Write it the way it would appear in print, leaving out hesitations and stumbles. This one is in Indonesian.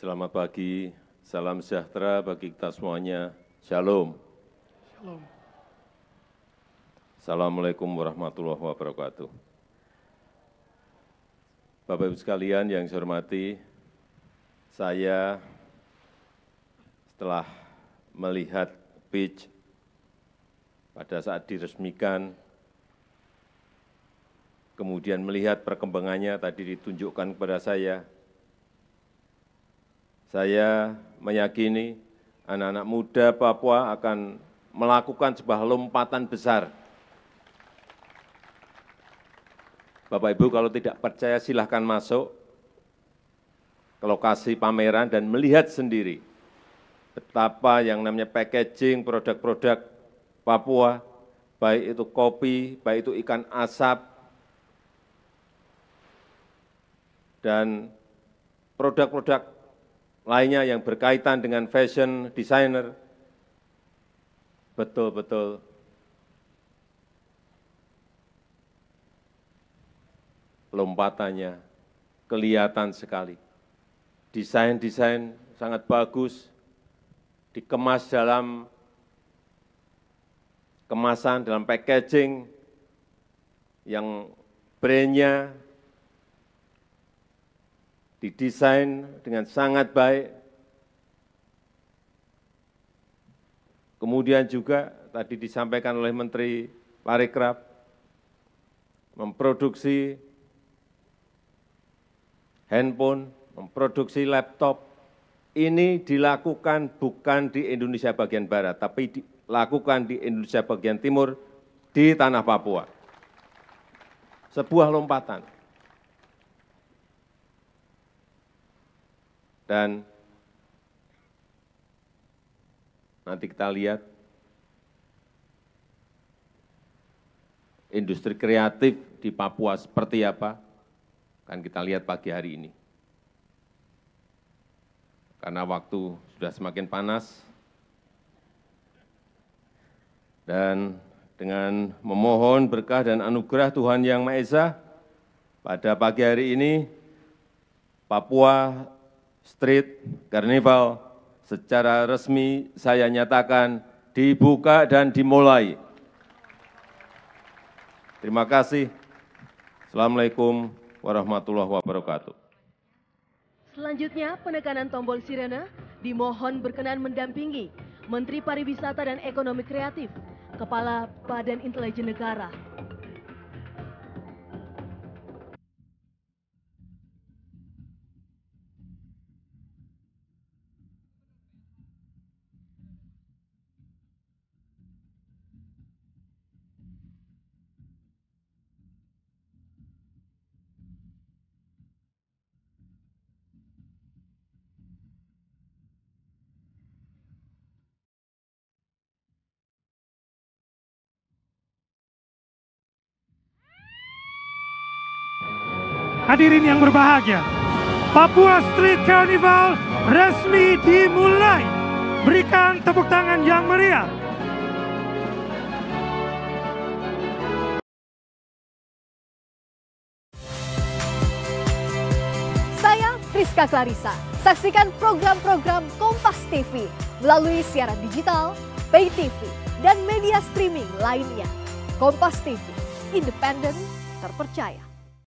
Selamat pagi, salam sejahtera bagi kita semuanya. Shalom. Shalom. Assalamualaikum warahmatullahi wabarakatuh. Bapak Ibu sekalian yang saya hormati, saya setelah melihat pitch pada saat diresmikan, kemudian melihat perkembangannya tadi ditunjukkan kepada saya meyakini anak-anak muda Papua akan melakukan sebuah lompatan besar. Bapak Ibu kalau tidak percaya silahkan masuk ke lokasi pameran dan melihat sendiri betapa yang namanya packaging produk-produk Papua, baik itu kopi, baik itu ikan asap, dan produk-produk lainnya yang berkaitan dengan fashion designer, betul-betul lompatannya kelihatan sekali. Desain-desain sangat bagus, dikemas dalam kemasan, dalam packaging yang brand-nya didesain dengan sangat baik. Kemudian juga tadi disampaikan oleh Menteri Parekraf, memproduksi handphone, memproduksi laptop. Ini dilakukan bukan di Indonesia bagian barat, tapi dilakukan di Indonesia bagian timur, di tanah Papua. Sebuah lompatan. Dan nanti kita lihat industri kreatif di Papua seperti apa, kan kita lihat pagi hari ini. Karena waktu sudah semakin panas, dan dengan memohon berkah dan anugerah Tuhan Yang Maha Esa, pada pagi hari ini Papua Street Carnival secara resmi saya nyatakan dibuka dan dimulai. Terima kasih. Assalamualaikum warahmatullahi wabarakatuh. Selanjutnya, penekanan tombol sirene dimohon berkenan mendampingi Menteri Pariwisata dan Ekonomi Kreatif, Kepala Badan Intelijen Negara. Hadirin yang berbahagia, Papua Street Carnival resmi dimulai. Berikan tepuk tangan yang meriah. Saya Friska Clarissa. Saksikan program-program Kompas TV melalui siaran digital, pay TV, dan media streaming lainnya. Kompas TV, independen, terpercaya.